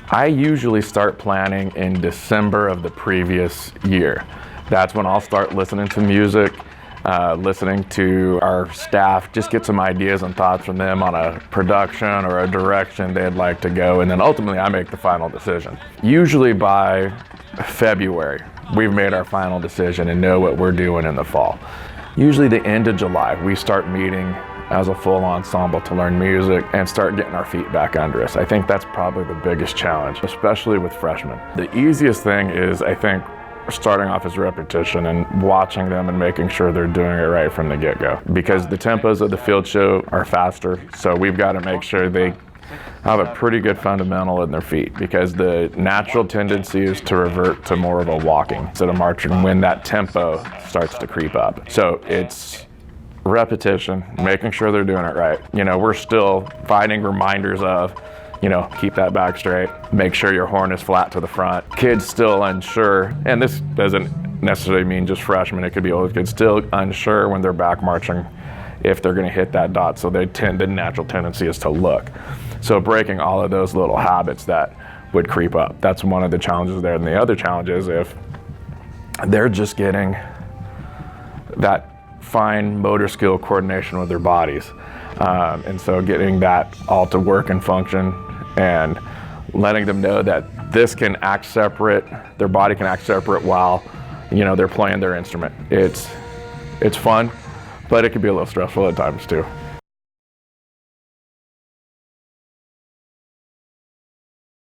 I usually start planning in December of the previous year. That's when I'll start listening to music, listening to our staff, just get some ideas and thoughts from them on a production or a direction they'd like to go, and then ultimately I make the final decision. Usually by February, we've made our final decision and know what we're doing in the fall. Usually the end of July, we start meeting as a full ensemble to learn music and start getting our feet back under us. I think that's probably the biggest challenge, especially with freshmen. The easiest thing is, I think, starting off is repetition and watching them and making sure they're doing it right from the get-go. Because the tempos of the field show are faster, so we've got to make sure they have a pretty good fundamental in their feet, because the natural tendency is to revert to more of a walking instead of marching when that tempo starts to creep up. So it's repetition, making sure they're doing it right. You know, we're still finding reminders of, you know, keep that back straight, make sure your horn is flat to the front. Kids still unsure, and this doesn't necessarily mean just freshmen, it could be older kids, still unsure when they're back marching if they're gonna hit that dot, so the natural tendency is to look. So breaking all of those little habits that would creep up, that's one of the challenges there. And the other challenge is if they're just getting that fine motor skill coordination with their bodies. And so getting that all to work and function and letting them know that this can act separate, their body can act separate while, you know, they're playing their instrument. It's fun, but it can be a little stressful at times too.